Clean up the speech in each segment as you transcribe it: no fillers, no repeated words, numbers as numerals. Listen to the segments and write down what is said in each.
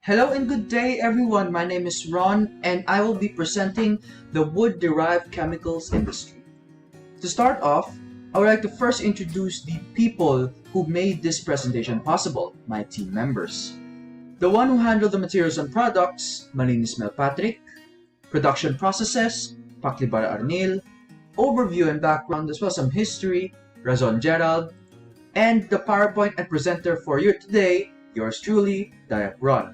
Hello and good day everyone, my name is Ron and I will be presenting the wood-derived chemicals industry. To start off, I would like to first introduce the people who made this presentation possible, my team members. The one who handled the materials and products, Malinis Patrick, production processes, Paclibar Arnil, overview and background as well as some history, Razon Gerald, and the PowerPoint and presenter for you today, yours truly, Dayap Ron.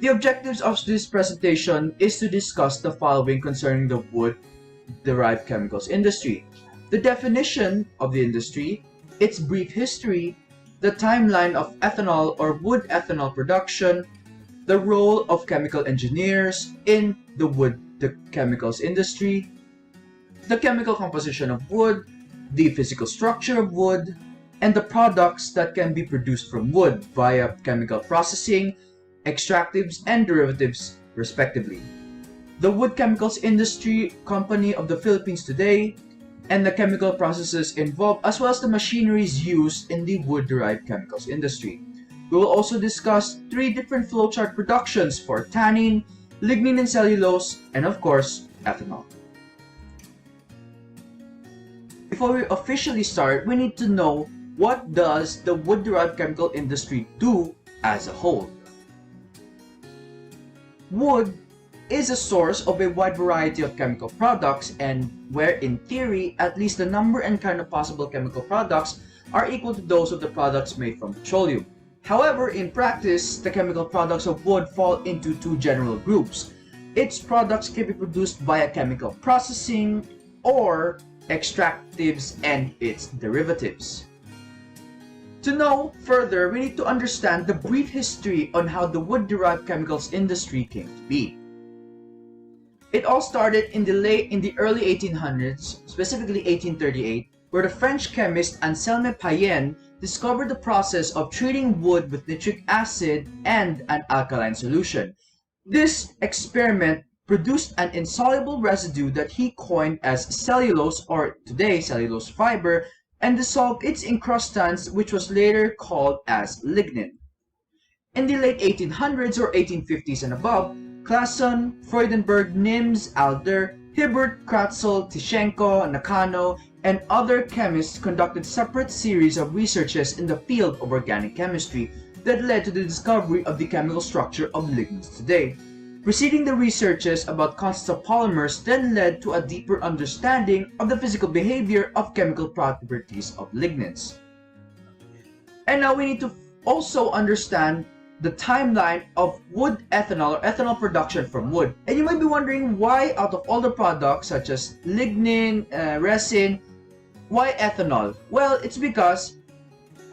The objectives of this presentation is to discuss the following concerning the wood-derived chemicals industry: the definition of the industry, its brief history, the timeline of ethanol or wood ethanol production, the role of chemical engineers in the chemicals industry, the chemical composition of wood, the physical structure of wood, and the products that can be produced from wood via chemical processing, extractives, and derivatives, respectively. The wood chemicals industry company of the Philippines today, and the chemical processes involved, as well as the machineries used in the wood-derived chemicals industry. We will also discuss 3 different flowchart productions for tannin, lignin and cellulose, and of course, ethanol. Before we officially start, we need to know what does the wood-derived chemical industry do as a whole. Wood is a source of a wide variety of chemical products, and where in theory, at least the number and kind of possible chemical products are equal to those of the products made from petroleum. However, in practice, the chemical products of wood fall into 2 general groups. Its products can be produced via chemical processing or extractives and its derivatives. To know further, we need to understand the brief history on how the wood-derived chemicals industry came to be. It all started in the early 1800s, specifically 1838, where the French chemist Anselme Payen discovered the process of treating wood with nitric acid and an alkaline solution. This experiment produced an insoluble residue that he coined as cellulose, or today cellulose fiber, and dissolved its incrustance, which was later called as lignin. In the late 1800s or 1850s and above, Clason, Freudenberg, Nims, Alder, Hibbert, Kratzel, Tishenko, Nakano, and other chemists conducted separate series of researches in the field of organic chemistry that led to the discovery of the chemical structure of lignins today. Preceding the researches about concepts of polymers then led to a deeper understanding of the physical behavior of chemical properties of lignins. And now we need to also understand the timeline of wood ethanol or ethanol production from wood. And you might be wondering why out of all the products such as lignin, resin, why ethanol? Well, it's because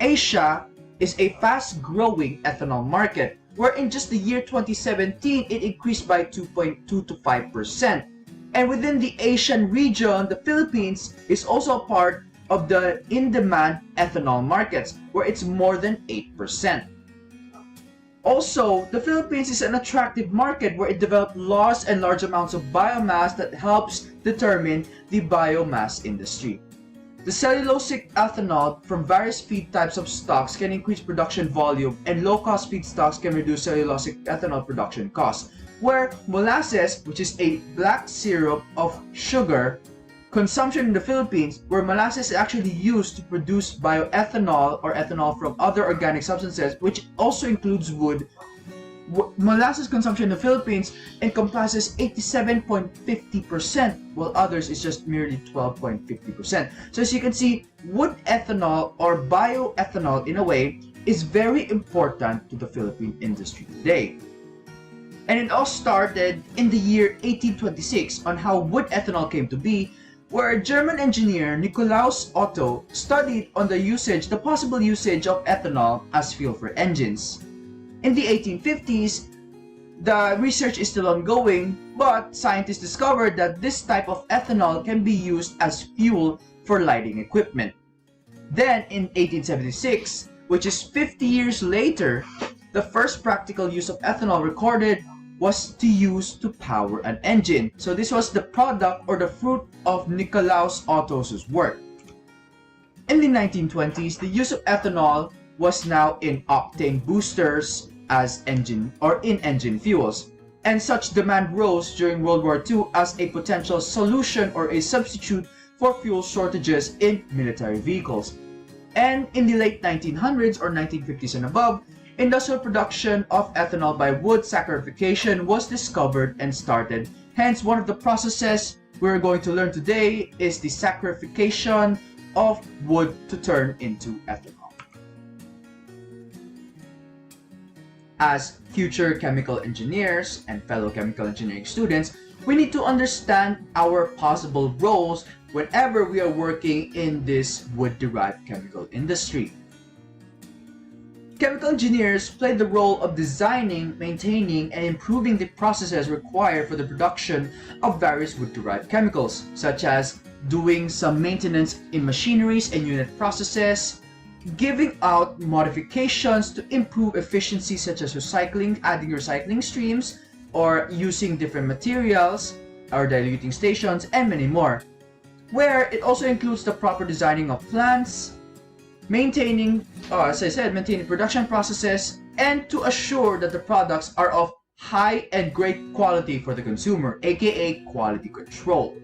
Asia is a fast-growing ethanol market, where in just the year 2017, it increased by 2.2 to 5%. And within the Asian region, the Philippines is also a part of the in-demand ethanol markets, where it's more than 8%. Also, the Philippines is an attractive market where it developed large and large amounts of biomass that helps determine the biomass industry. The cellulosic ethanol from various feed types of stocks can increase production volume, and low-cost feedstocks can reduce cellulosic ethanol production costs, where molasses, which is a black syrup of sugar, consumption in the Philippines, where molasses is actually used to produce bioethanol or ethanol from other organic substances, which also includes wood. Molasses consumption in the Philippines encompasses 87.50%, while others is just merely 12.50%. So as you can see, wood ethanol or bioethanol in a way is very important to the Philippine industry today. And it all started in the year 1826 on how wood ethanol came to be, where a German engineer, Nikolaus Otto, studied on the possible usage of ethanol as fuel for engines. In the 1850s, the research is still ongoing, but scientists discovered that this type of ethanol can be used as fuel for lighting equipment. Then in 1876, which is 50 years later, the first practical use of ethanol recorded was to use to power an engine. So this was the product or the fruit of Nikolaus Otto's work. In the 1920s, the use of ethanol was now in octane boosters, as in engine fuels, and such demand rose during World War II as a potential solution or a substitute for fuel shortages in military vehicles. And in the late 1900s or 1950s and above, industrial production of ethanol by wood saccharification was discovered and started. Hence, one of the processes we're going to learn today is the saccharification of wood to turn into ethanol. As future chemical engineers and fellow chemical engineering students, we need to understand our possible roles whenever we are working in this wood-derived chemical industry. Chemical engineers play the role of designing, maintaining, and improving the processes required for the production of various wood-derived chemicals, such as doing some maintenance in machineries and unit processes, giving out modifications to improve efficiency such as recycling, adding recycling streams, or using different materials, or diluting stations, and many more. Where it also includes the proper designing of plants, maintaining production processes, and to assure that the products are of high and great quality for the consumer, aka quality control.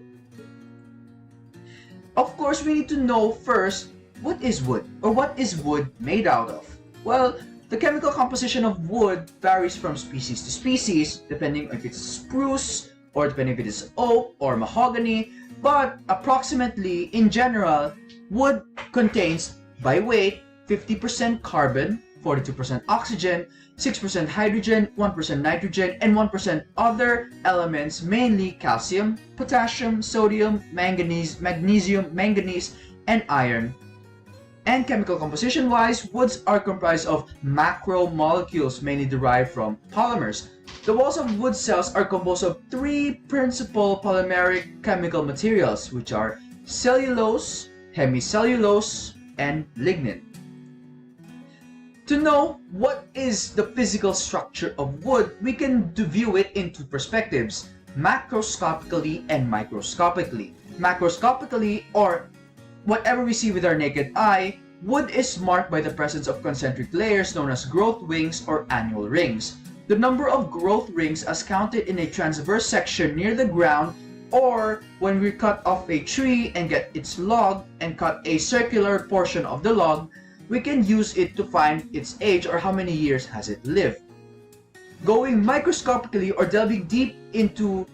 Of course, we need to know first, what is wood, or what is wood made out of? Well, the chemical composition of wood varies from species to species, depending if it's spruce, or depending if it is oak or mahogany, but approximately, in general, wood contains, by weight, 50% carbon, 42% oxygen, 6% hydrogen, 1% nitrogen, and 1% other elements, mainly calcium, potassium, sodium, manganese, magnesium, manganese, and iron. And chemical composition-wise, woods are comprised of macromolecules mainly derived from polymers. The walls of wood cells are composed of three principal polymeric chemical materials, which are cellulose, hemicellulose, and lignin. To know what is the physical structure of wood, we can view it in two perspectives, macroscopically and microscopically. Macroscopically, or whatever we see with our naked eye, wood is marked by the presence of concentric layers known as growth wings or annual rings. The number of growth rings as counted in a transverse section near the ground, or when we cut off a tree and get its log and cut a circular portion of the log, we can use it to find its age or how many years has it lived. Going microscopically or delving deep into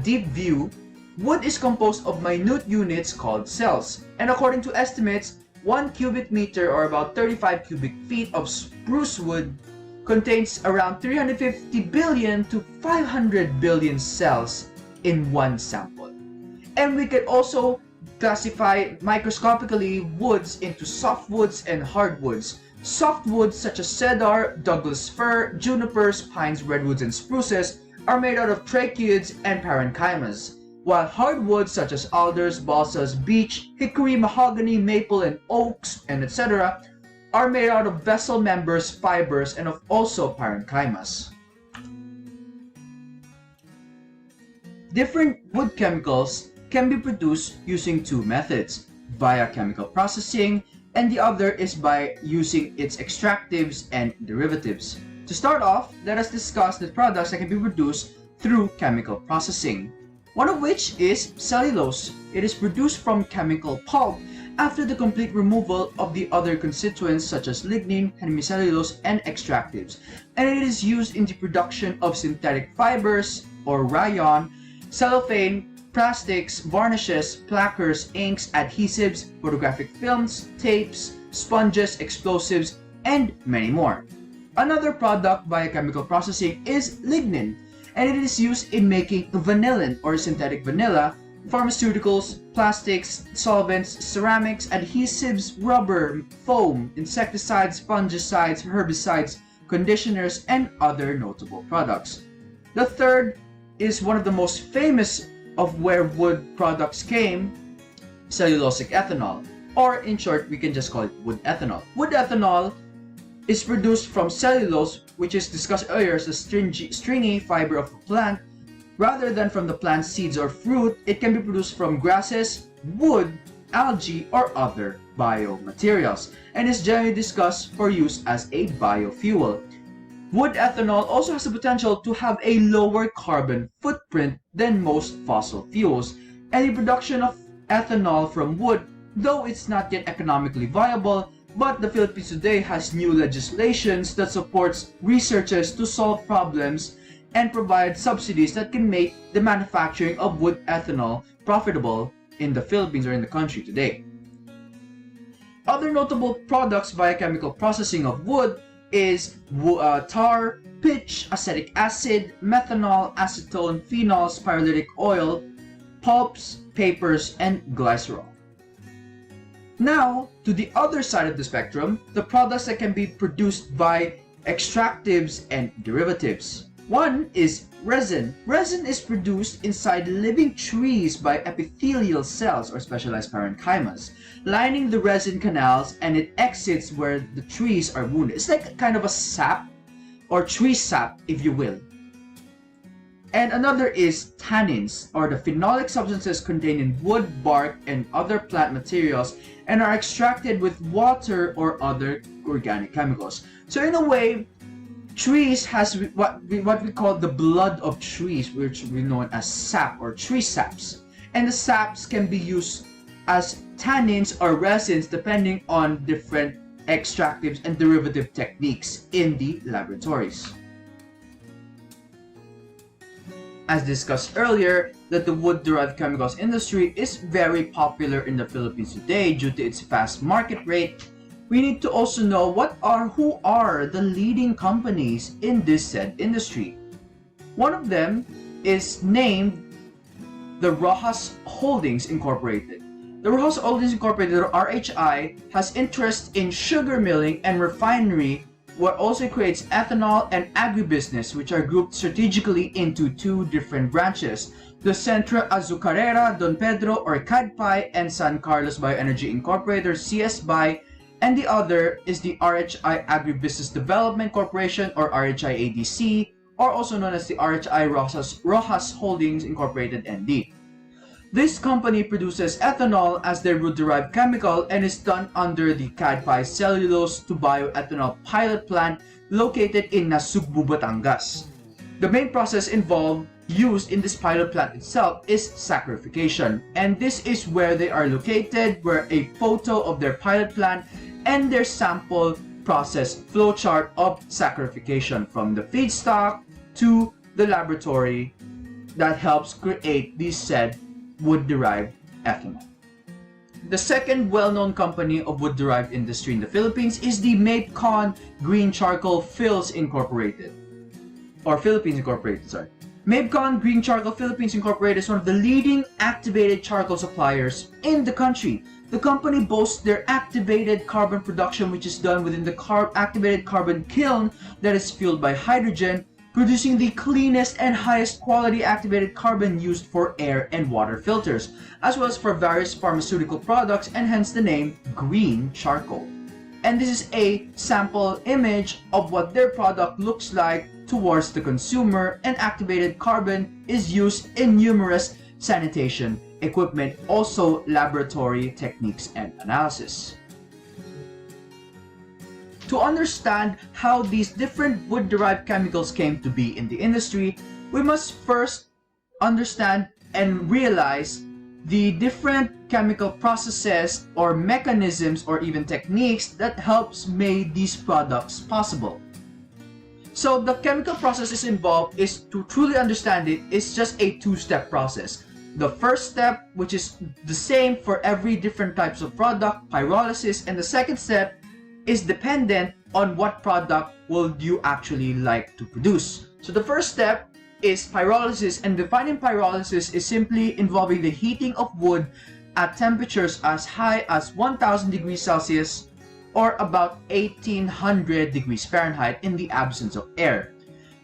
deep view, wood is composed of minute units called cells, and according to estimates, 1 cubic meter or about 35 cubic feet of spruce wood contains around 350 billion to 500 billion cells in one sample. And we can also classify microscopically woods into softwoods and hardwoods. Softwoods such as cedar, Douglas fir, junipers, pines, redwoods, and spruces are made out of tracheids and parenchymas, while hardwoods such as alders, balsas, beech, hickory, mahogany, maple, and oaks, and etc. are made out of vessel members, fibers, and of also parenchymas. Different wood chemicals can be produced using two methods, via chemical processing, and the other is by using its extractives and derivatives. To start off, let us discuss the products that can be produced through chemical processing, one of which is cellulose. It is produced from chemical pulp after the complete removal of the other constituents such as lignin, hemicellulose, and extractives, and it is used in the production of synthetic fibers or rayon, cellophane, plastics, varnishes, placers, inks, adhesives, photographic films, tapes, sponges, explosives, and many more. Another product by chemical processing is lignin, and it is used in making vanillin or synthetic vanilla, pharmaceuticals, plastics, solvents, ceramics, adhesives, rubber, foam, insecticides, fungicides, herbicides, conditioners, and other notable products. The third is one of the most famous of where wood products came, cellulosic ethanol, or in short, we can just call it wood ethanol. Wood ethanol is produced from cellulose, which is discussed earlier as a stringy fiber of a plant. Rather than from the plant's seeds or fruit, it can be produced from grasses, wood, algae, or other biomaterials, and is generally discussed for use as a biofuel. Wood ethanol also has the potential to have a lower carbon footprint than most fossil fuels, and the production of ethanol from wood, though it's not yet economically viable, but the Philippines today has new legislations that supports researchers to solve problems and provide subsidies that can make the manufacturing of wood ethanol profitable in the Philippines or in the country today. Other notable products via chemical processing of wood is tar, pitch, acetic acid, methanol, acetone, phenols, pyrolytic oil, pulps, papers, and glycerol. Now, to the other side of the spectrum, the products that can be produced by extractives and derivatives. One is resin. Resin is produced inside living trees by epithelial cells or specialized parenchymas, lining the resin canals, and it exits where the trees are wounded. It's like kind of a sap or tree sap, if you will. And another is tannins, or the phenolic substances contained in wood, bark, and other plant materials, and are extracted with water or other organic chemicals. So in a way, trees has what we call the blood of trees, which we know as sap or tree saps. And the saps can be used as tannins or resins depending on different extractives and derivative techniques in the laboratories. As discussed earlier, that the wood-derived chemicals industry is very popular in the Philippines today due to its fast market rate. We need to also know who are the leading companies in this said industry. One of them is named the Rojas Holdings Incorporated. The Rojas Holdings Incorporated, or RHI, has interest in sugar milling and refinery, what also creates ethanol and agribusiness, which are grouped strategically into two different branches: the Centro Azucarera Don Pedro, or CADPI, and San Carlos Bioenergy Incorporated, CSBI, and the other is the RHI Agribusiness Development Corporation, or RHI ADC, or also known as the RHI Rojas Holdings Incorporated ND. This company produces ethanol as their wood-derived chemical and is done under the CADPI Cellulose to Bioethanol pilot plant located in Nasugbu, Batangas. The main process used in this pilot plant itself is saccharification, and this is where they are located, where a photo of their pilot plant and their sample process flowchart of saccharification from the feedstock to the laboratory that helps create these said wood-derived ethanol. The second well-known company of wood-derived industry in the Philippines is the Mapcon Green Charcoal Phils Incorporated, or Philippines Incorporated, sorry. Mapcon Green Charcoal Philippines Incorporated is one of the leading activated charcoal suppliers in the country. The company boasts their activated carbon production, which is done within the activated carbon kiln that is fueled by hydrogen, producing the cleanest and highest quality activated carbon used for air and water filters, as well as for various pharmaceutical products, and hence the name green charcoal. And this is a sample image of what their product looks like towards the consumer, and activated carbon is used in numerous sanitation equipment, also laboratory techniques and analysis. To understand how these different wood-derived chemicals came to be in the industry, we must first understand and realize the different chemical processes or mechanisms or even techniques that helps make these products possible. So the chemical processes involved, is to truly understand it, is just a two-step process. The first step, which is the same for every different types of product, pyrolysis, and the second step is dependent on what product will you actually like to produce. So the first step is pyrolysis, and defining pyrolysis is simply involving the heating of wood at temperatures as high as 1000 degrees Celsius or about 1800 degrees Fahrenheit in the absence of air,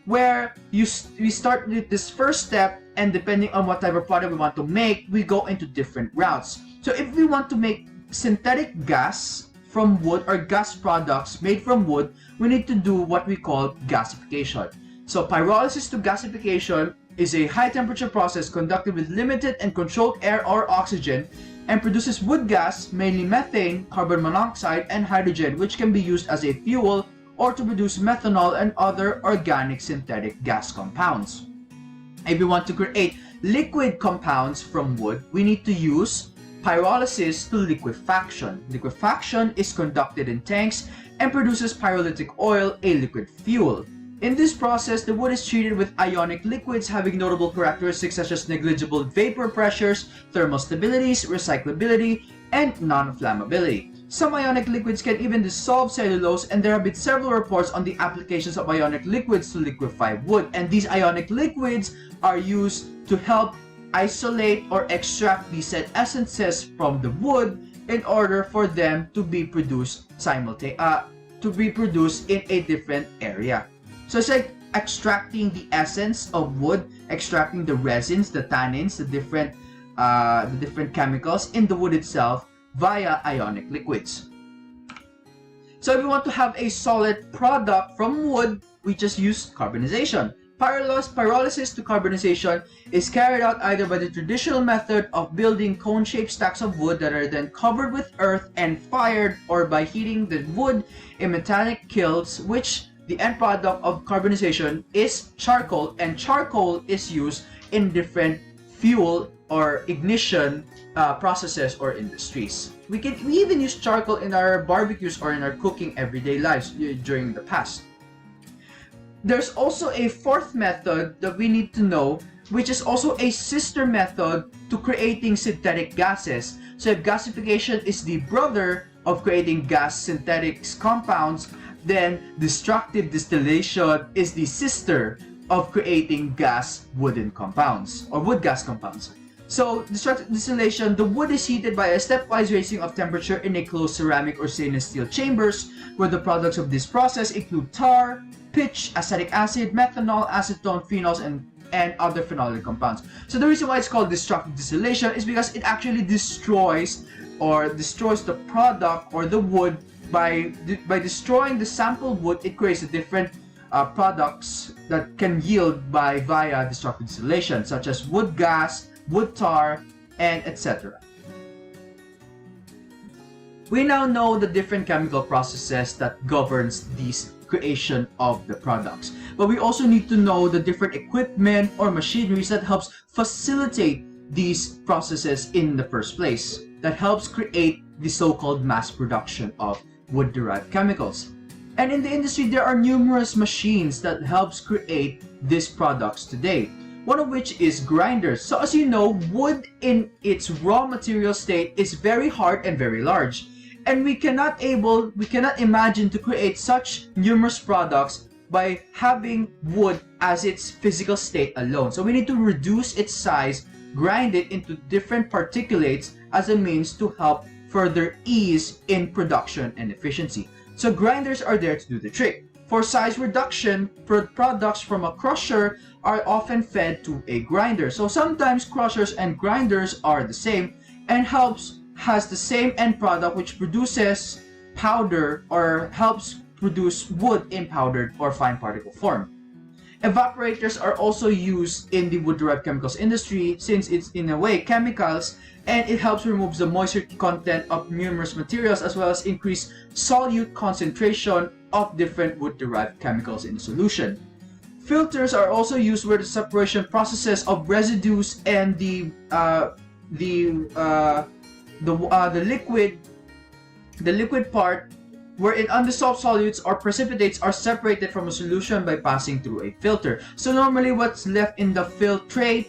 where we start with this first step, and depending on what type of product we want to make, we go into different routes. So if we want to make synthetic gas from wood or gas products made from wood, we need to do what we call gasification. So pyrolysis to gasification is a high temperature process conducted with limited and controlled air or oxygen, and produces wood gas, mainly methane, carbon monoxide, and hydrogen, which can be used as a fuel or to produce methanol and other organic synthetic gas compounds. If we want to create liquid compounds from wood, we need to use pyrolysis to liquefaction. Liquefaction is conducted in tanks and produces pyrolytic oil, a liquid fuel. In this process, the wood is treated with ionic liquids having notable characteristics such as negligible vapor pressures, thermal stabilities, recyclability, and non-flammability. Some ionic liquids can even dissolve cellulose, and there have been several reports on the applications of ionic liquids to liquefy wood, and these ionic liquids are used to help isolate or extract the said essences from the wood in order for them to be produced in a different area. So it's like extracting the essence of wood, extracting the resins, the tannins, the different chemicals in the wood itself via ionic liquids. So if we want to have a solid product from wood, we just use carbonization. Pyrolysis to carbonization is carried out either by the traditional method of building cone-shaped stacks of wood that are then covered with earth and fired, or by heating the wood in metallic kilns, which the end product of carbonization is charcoal, and charcoal is used in different fuel or ignition processes or industries. We even use charcoal in our barbecues or in our cooking everyday lives during the past. There's also a fourth method that we need to know, which is also a sister method to creating synthetic gases. So if gasification is the brother of creating gas synthetic compounds, then destructive distillation is the sister of creating gas wooden compounds or wood gas compounds. So destructive distillation, the wood is heated by a stepwise raising of temperature in a closed ceramic or stainless steel chambers, where the products of this process include tar, pitch, acetic acid, methanol, acetone, phenols, and other phenolic compounds. So the reason why it's called destructive distillation is because it actually destroys the product or the wood by destroying the sample wood. It creates a different products that can yield via destructive distillation, such as wood gas, wood tar, and etc. We now know the different chemical processes that governs these creation of the products, but we also need to know the different equipment or machineries that helps facilitate these processes in the first place, that helps create the so-called mass production of wood-derived chemicals. And in the industry, there are numerous machines that helps create these products today, one of which is grinders. So as you know, wood in its raw material state is very hard and very large, and we cannot imagine to create such numerous products by having wood as its physical state alone. So we need to reduce its size, grind it into different particulates as a means to help further ease in production and efficiency. So grinders are there to do the trick. For size reduction, products from a crusher are often fed to a grinder. So sometimes crushers and grinders are the same and has the same end product, which produces powder or helps produce wood in powdered or fine particle form. Evaporators are also used in the wood-derived chemicals industry, since it's in a way chemicals, and it helps remove the moisture content of numerous materials as well as increase solute concentration of different wood-derived chemicals in the solution. Filters are also used where the separation processes of residues and the liquid part, wherein undissolved solutes or precipitates are separated from a solution by passing through a filter. So normally what's left in the filtrate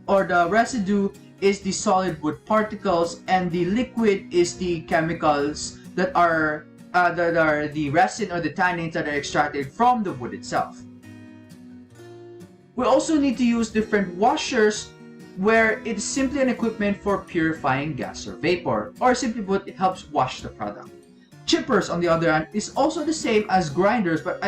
or the residue is the solid wood particles, and the liquid is the chemicals that are the resin or the tannins that are extracted from the wood itself. We also need to use different washers, where it is simply an equipment for purifying gas or vapor, or simply put, it helps wash the product. Chippers, on the other hand, is also the same as grinders, but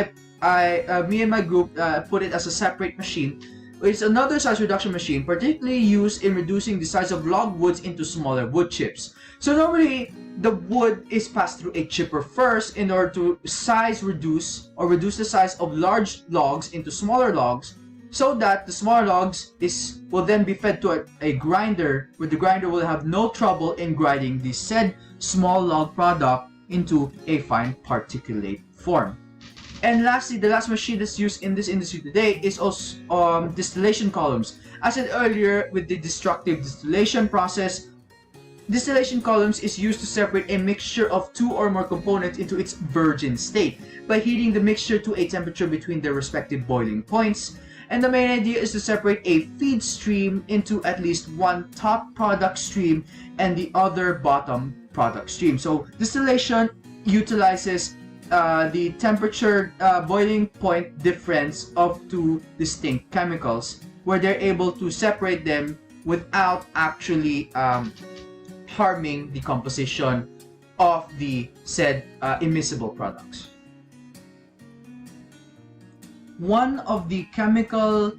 me and my group put it as a separate machine. It's another size reduction machine, particularly used in reducing the size of log woods into smaller wood chips. So normally, the wood is passed through a chipper first in order to reduce the size of large logs into smaller logs, so that the smaller logs will then be fed to a grinder, where the grinder will have no trouble in grinding the said small log product into a fine particulate form. And lastly, the last machine that's used in this industry today is also distillation columns. As I said earlier, with the destructive distillation process, distillation columns is used to separate a mixture of two or more components into its virgin state by heating the mixture to a temperature between their respective boiling points. And the main idea is to separate a feed stream into at least one top product stream and the other bottom product stream. So distillation utilizes the temperature boiling point difference of two distinct chemicals, where they're able to separate them without actually harming the composition of the said immiscible products. One of the chemical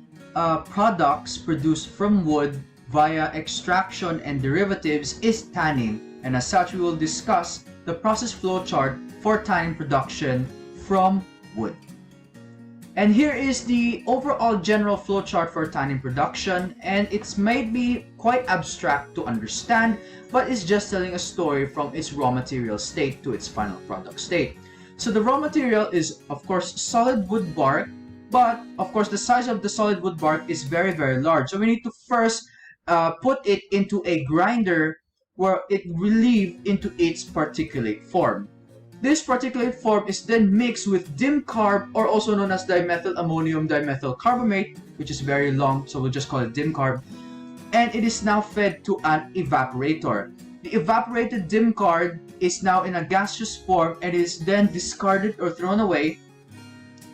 products produced from wood via extraction and derivatives is tannin, and as such we will discuss the process flowchart for tannin production from wood. And here is the overall general flowchart for tannin production, and it's maybe quite abstract to understand, but it's just telling a story from its raw material state to its final product state. So the raw material is, of course, solid wood bark, but of course the size of the solid wood bark is very, very large. So we need to first put it into a grinder where it relieved into its particulate form. This particulate form is then mixed with dim carb, or also known as dimethyl ammonium dimethyl carbamate, which is very long, so we'll just call it dim carb. And it is now fed to an evaporator. The evaporated dim carb is now in a gaseous form and is then discarded or thrown away.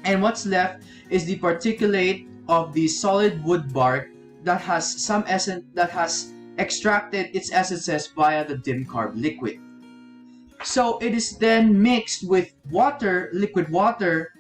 And what's left is the particulate of the solid wood bark that has some essence, that has extracted its essences via the dim carb liquid. So it is then mixed with water, liquid water,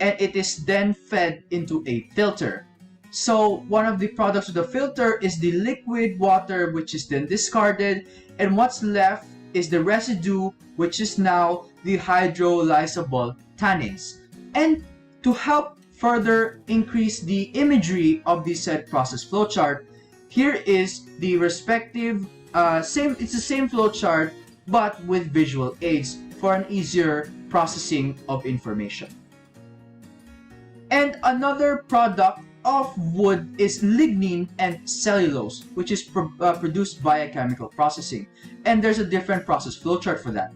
and it is then fed into a filter. So one of the products of the filter is the liquid water, which is then discarded, and what's left is the residue, which is now the hydrolysable tannins. And to help further increase the imagery of the said process flowchart, here is the respective it's the same flowchart but with visual aids for an easier processing of information. And another product of wood is lignin and cellulose, which is produced via chemical processing, and there's a different process flowchart for that.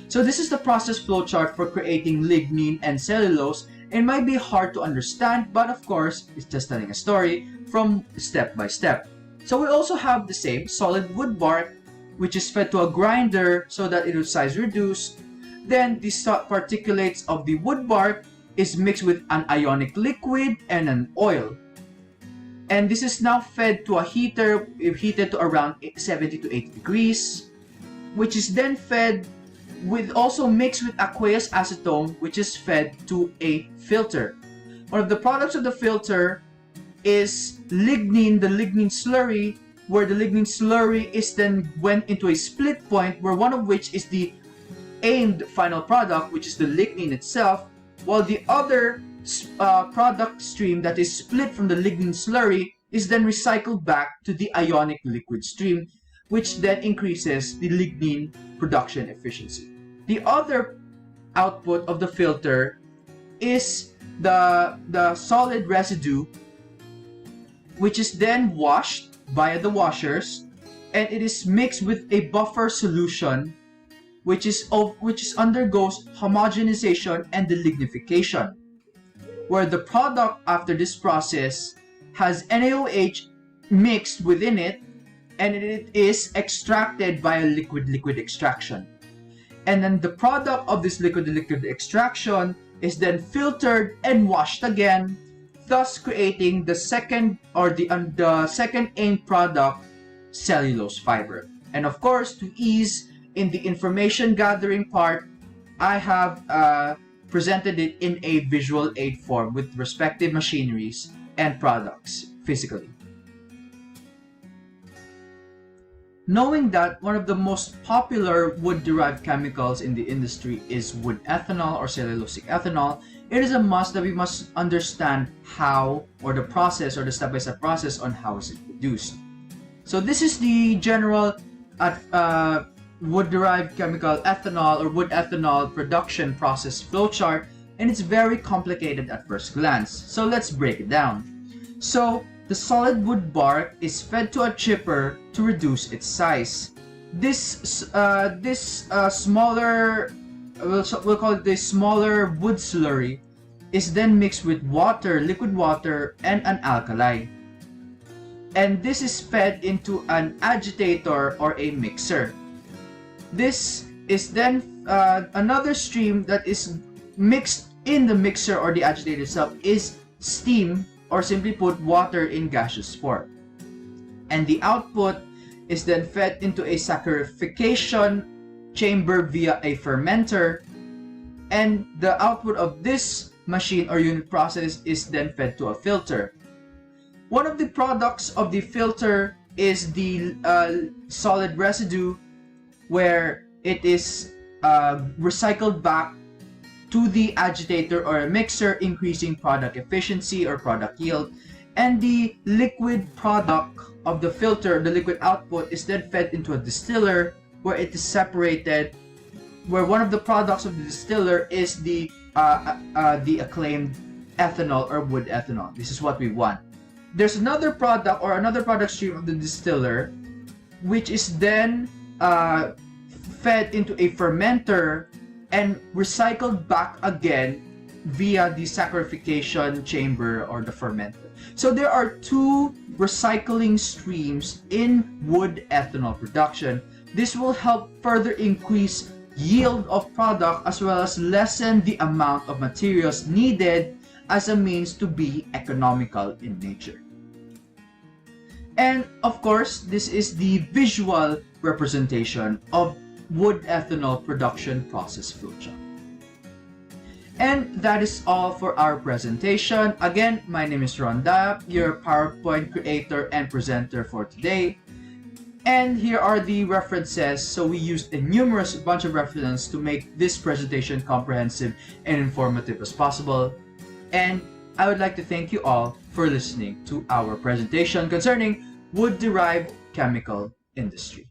So this is the process flowchart for creating lignin and cellulose. It might be hard to understand, but of course it's just telling a story from step by step. So we also have the same solid wood bark, which is fed to a grinder so that it will size reduce. Then the particulates of the wood bark is mixed with an ionic liquid and an oil. And this is now fed to a heater, heated to around 70 to 80 degrees, which is then fed with also mixed with aqueous acetone, which is fed to a filter. One of the products of the filter is lignin, the lignin slurry, where the lignin slurry is then went into a split point, where one of which is the aimed final product, which is the lignin itself, while the other product stream that is split from the lignin slurry is then recycled back to the ionic liquid stream, which then increases the lignin production efficiency. The other output of the filter is the solid residue, which is then washed via the washers, and it is mixed with a buffer solution which undergoes homogenization and delignification, where the product after this process has NaOH mixed within it, and it is extracted via liquid extraction. And then the product of this liquid extraction is then filtered and washed again, thus creating the second end product, cellulose fiber. And of course, to ease in the information gathering part, I have presented it in a visual aid form with respective machineries and products physically. Knowing that one of the most popular wood-derived chemicals in the industry is wood ethanol or cellulosic ethanol, it is a must that we must understand how, or the process, or the step-by-step process on how is it produced. So this is the general wood-derived chemical ethanol or wood ethanol production process flowchart and it's very complicated at first glance. So let's break it down. So the solid wood bark is fed to a chipper to reduce its size. This smaller, we'll call it the smaller wood slurry, is then mixed with water, liquid water, and an alkali. And this is fed into an agitator or a mixer. This is then another stream that is mixed in the mixer or the agitator itself is steam, or simply put, water in gaseous form. And the output is then fed into a saccharification chamber via a fermenter, and the output of this machine or unit process is then fed to a filter. One of the products of the filter is the solid residue, where it is recycled back to the agitator or a mixer, increasing product efficiency or product yield. And the liquid product of the filter, the liquid output, is then fed into a distiller, where it is separated, where one of the products of the distiller is the acclaimed ethanol or wood ethanol. This is what we want. There's another product or another product stream of the distiller, which is then fed into a fermenter and recycled back again via the saccharification chamber or the fermenter. So there are two recycling streams in wood ethanol production. This will help further increase yield of product as well as lessen the amount of materials needed as a means to be economical in nature. And of course, this is the visual representation of wood ethanol production process flowchart. And that is all for our presentation. Again, my name is Dayap, your PowerPoint creator and presenter for today. And here are the references. So we used a numerous bunch of references to make this presentation comprehensive and informative as possible. And I would like to thank you all for listening to our presentation concerning wood-derived chemical industry.